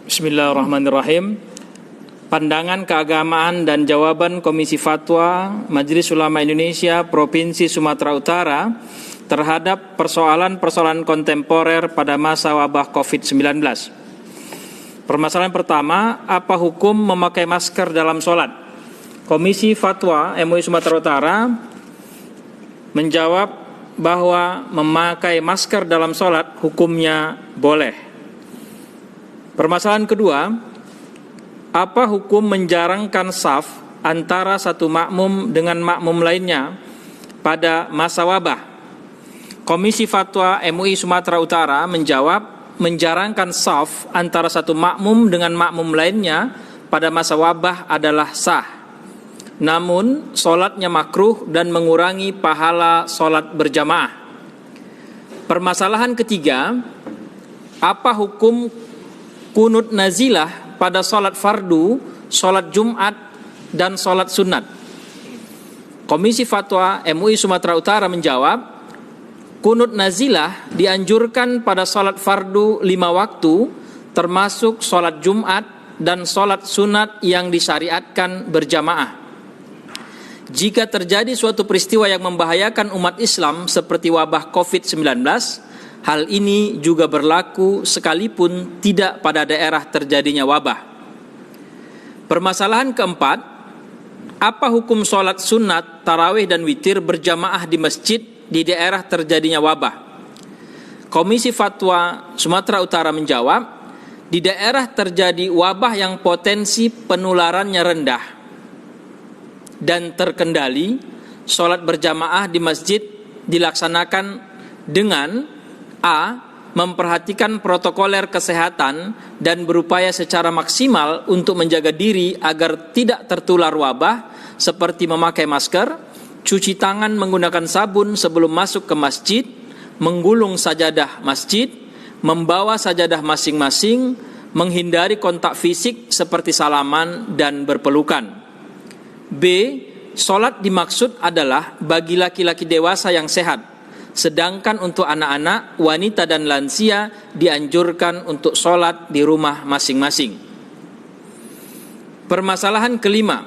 Bismillahirrahmanirrahim. Pandangan keagamaan dan jawaban Komisi Fatwa Majelis Ulama Indonesia Provinsi Sumatera Utara terhadap persoalan-persoalan kontemporer pada masa wabah COVID-19. Permasalahan pertama, apa hukum memakai masker dalam sholat? Komisi Fatwa MUI Sumatera Utara menjawab bahwa memakai masker dalam sholat hukumnya boleh. Permasalahan kedua, apa hukum menjarangkan saf antara satu makmum dengan makmum lainnya pada masa wabah? Komisi Fatwa MUI Sumatera Utara menjawab menjarangkan saf antara satu makmum dengan makmum lainnya pada masa wabah adalah sah. Namun, sholatnya makruh dan mengurangi pahala sholat berjamaah. Permasalahan ketiga, apa hukum kunut nazilah pada sholat fardu, sholat Jumat, dan sholat sunat? Komisi Fatwa MUI Sumatera Utara menjawab, kunut nazilah dianjurkan pada sholat fardu 5 waktu, termasuk sholat Jumat dan sholat sunat yang disyariatkan berjamaah. Jika terjadi suatu peristiwa yang membahayakan umat Islam seperti wabah COVID-19, hal ini juga berlaku sekalipun tidak pada daerah terjadinya wabah. Permasalahan keempat, apa hukum sholat sunat, tarawih dan witir berjamaah di masjid di daerah terjadinya wabah? Komisi Fatwa Sumatera Utara menjawab, di daerah terjadi wabah yang potensi penularannya rendah dan terkendali, sholat berjamaah di masjid dilaksanakan dengan A. Memperhatikan protokoler kesehatan dan berupaya secara maksimal untuk menjaga diri agar tidak tertular wabah seperti memakai masker, cuci tangan menggunakan sabun sebelum masuk ke masjid, menggulung sajadah masjid, membawa sajadah masing-masing, menghindari kontak fisik seperti salaman dan berpelukan. B. Sholat dimaksud adalah bagi laki-laki dewasa yang sehat, sedangkan untuk anak-anak, wanita dan lansia dianjurkan untuk sholat di rumah masing-masing. Permasalahan kelima,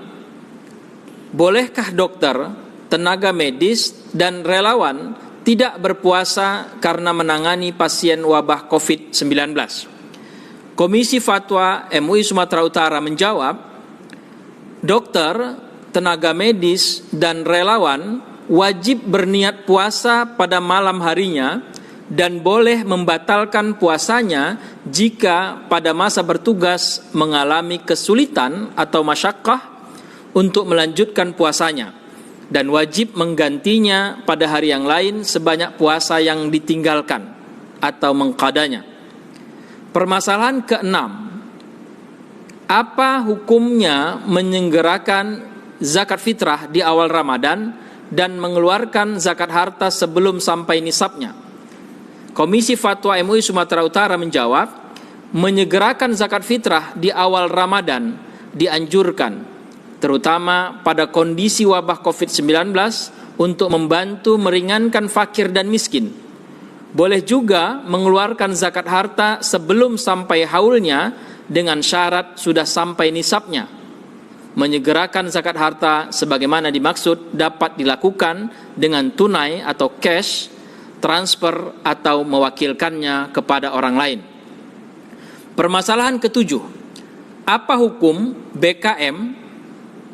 bolehkah dokter, tenaga medis, dan relawan tidak berpuasa karena menangani pasien wabah COVID-19? Komisi Fatwa MUI Sumatera Utara menjawab, dokter, tenaga medis, dan relawan wajib berniat puasa pada malam harinya dan boleh membatalkan puasanya jika pada masa bertugas mengalami kesulitan atau masyakkah untuk melanjutkan puasanya, dan wajib menggantinya pada hari yang lain sebanyak puasa yang ditinggalkan atau mengqadanya. Permasalahan keenam, apa hukumnya menyelenggarakan zakat fitrah di awal Ramadan dan mengeluarkan zakat harta sebelum sampai nisabnya? Komisi Fatwa MUI Sumatera Utara menjawab, menyegerakan zakat fitrah di awal Ramadan dianjurkan, terutama pada kondisi wabah COVID-19 untuk membantu meringankan fakir dan miskin. Boleh juga mengeluarkan zakat harta sebelum sampai haulnya dengan syarat sudah sampai nisabnya. Menyegerakan zakat harta sebagaimana dimaksud dapat dilakukan dengan tunai atau cash, transfer atau mewakilkannya kepada orang lain. Permasalahan ketujuh, apa hukum BKM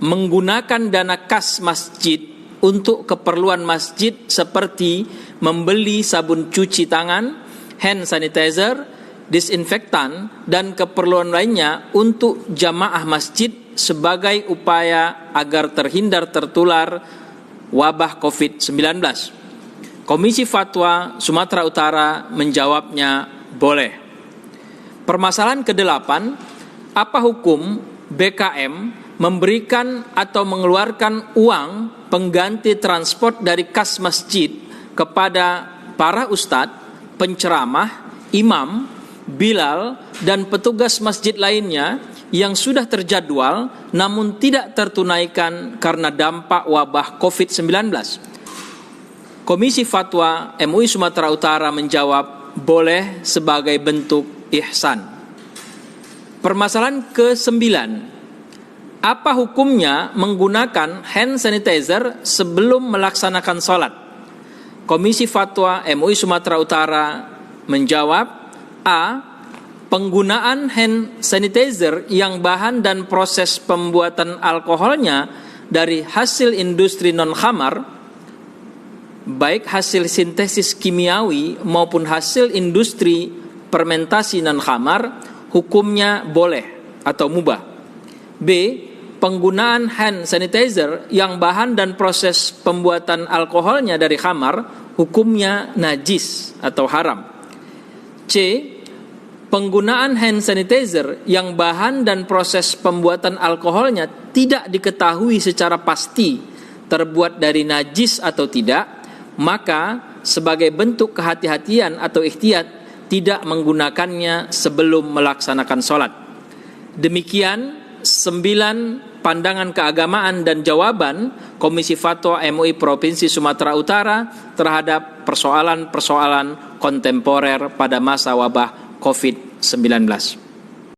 menggunakan dana kas masjid untuk keperluan masjid seperti membeli sabun cuci tangan, hand sanitizer, disinfektan, dan keperluan lainnya untuk jamaah masjid sebagai upaya agar terhindar tertular wabah COVID-19? Komisi Fatwa Sumatera Utara menjawabnya boleh. Permasalahan kedelapan, apa hukum BKM memberikan atau mengeluarkan uang pengganti transport dari kas masjid kepada para ustadz, penceramah, imam, bilal, dan petugas masjid lainnya yang sudah terjadwal namun tidak tertunaikan karena dampak wabah COVID-19? Komisi Fatwa MUI Sumatera Utara menjawab boleh sebagai bentuk ihsan. Permasalahan ke-9. Apa hukumnya menggunakan hand sanitizer sebelum melaksanakan sholat? Komisi Fatwa MUI Sumatera Utara menjawab, A. Penggunaan hand sanitizer yang bahan dan proses pembuatan alkoholnya dari hasil industri non-khamar, baik hasil sintesis kimiawi maupun hasil industri fermentasi non-khamar, hukumnya boleh atau mubah. B. Penggunaan hand sanitizer yang bahan dan proses pembuatan alkoholnya dari khamar, hukumnya najis atau haram. C. Penggunaan hand sanitizer yang bahan dan proses pembuatan alkoholnya tidak diketahui secara pasti terbuat dari najis atau tidak, maka sebagai bentuk kehati-hatian atau ikhtiyat tidak menggunakannya sebelum melaksanakan sholat. Demikian 9 pandangan keagamaan dan jawaban Komisi Fatwa MUI Provinsi Sumatera Utara terhadap persoalan-persoalan kontemporer pada masa wabah COVID-19.